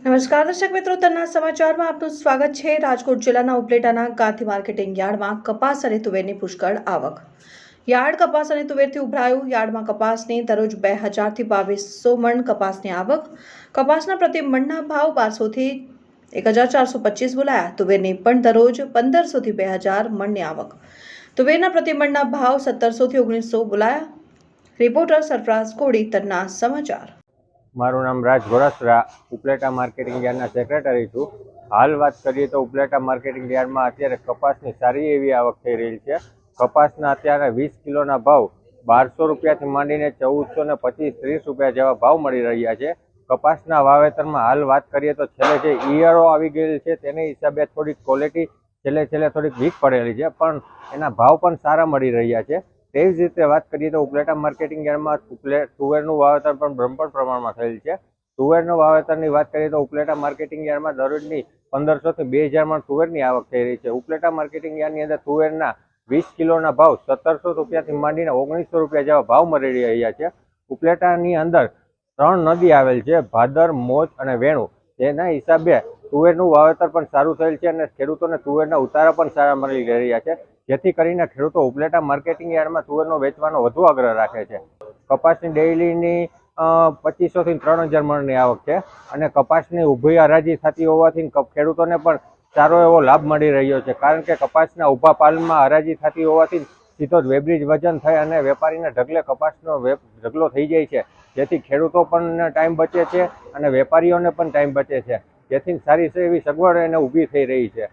નમસ્કાર દર્શક મિત્રો, તના સમાચારમાં આપનું સ્વાગત છે। રાજકોટ જિલ્લાના ઉપલેટાના ગાંધી માર્કેટિંગ યાર્ડમાં કપાસ અને તુવેરની પુષ્કળ આવક। યાર્ડ કપાસ અને તુવેરથી ઉભરાયું। યાર્ડમાં કપાસની દરરોજ 2000 થી 2200 મણ કપાસની આવક। કપાસના પ્રતિ મણના ભાવ 1200 થી 1425 બોલાયા। તુવેરની પણ દરરોજ 1500 થી 2000 મણની આવક। તુવેરના પ્રતિ મણના ભાવ 1700 થી 1900 બોલાયા। રિપોર્ટર સરફરાઝ કોડી, તના સમાચાર। મારું નામ રાજ ઘોરાસરા, ઉપલેટા માર્કેટિંગ યાર્ડના સેક્રેટરી છું। હાલ વાત કરીએ તો ઉપલેટા માર્કેટિંગ યાર્ડમાં અત્યારે કપાસની સારી એવી આવક થઈ રહી છે। કપાસના અત્યારે 20 કિલોના ભાવ 1200 રૂપિયાથી માંડીને 1425-30 રૂપિયા જેવા ભાવ મળી રહ્યા છે। કપાસના વાવેતરમાં હાલ વાત કરીએ તો છેલ્લે જે ઈયળો આવી ગયેલી છે તેની હિસાબે થોડીક ક્વોલિટી છેલ્લે થોડીક વીક પડેલી છે, પણ એના ભાવ પણ સારા મળી રહ્યા છે। તેવી જ રીતે વાત કરીએ તો ઉપલેટા માર્કેટિંગ યાર્ડમાં તુવેરનું વાવેતર પણ બ્રહ્મપણ પ્રમાણમાં થયેલ છે। તુવેરના વાવેતરની વાત કરીએ તો ઉપલેટા માર્કેટિંગ યાર્ડમાં દરરોજની 1500 થી 2000 મણ તુવેરની આવક થઈ રહી છે। ઉપલેટા માર્કેટિંગ યાર્ડની અંદર તુવેરના 20 કિલોના ભાવ 1700 રૂપિયાથી માંડીને 1900 રૂપિયા જેવા ભાવ મળી રહ્યા છે। ઉપલેટાની અંદર 3 નદી આવેલ છે, ભાદર, મોજ અને વેણુ। તેના હિસાબે તુવેરનું વાવેતર પણ સારું થયેલ છે અને ખેડૂતોને તુવેરના ઉતારા પણ સારા મળી રહ્યા છે, જેથી કરીને ખેડૂતો ઉપલેટા માર્કેટિંગ યાર્ડમાં તુવેરનો વેચવાનો વધુ આગ્રહ રાખે છે। કપાસની ડેઇલીની 2500 થી 3000 મણની આવક છે અને કપાસની ઊભી હરાજી થતી હોવાથી ખેડૂતોને પણ સારો એવો લાભ મળી રહ્યો છે, કારણ કે કપાસના ઊભા પાલમાં હરાજી થતી હોવાથી સીધો જ વેબ્રિજ વજન થાય અને વેપારીના ઢગલે કપાસનો ઢગલો થઈ જાય છે, જેથી ખેડૂતો પણ ટાઈમ બચે છે અને વેપારીઓને પણ ટાઈમ બચે છે, જેથી સારી એવી સગવડ એને ઊભી થઈ રહી છે।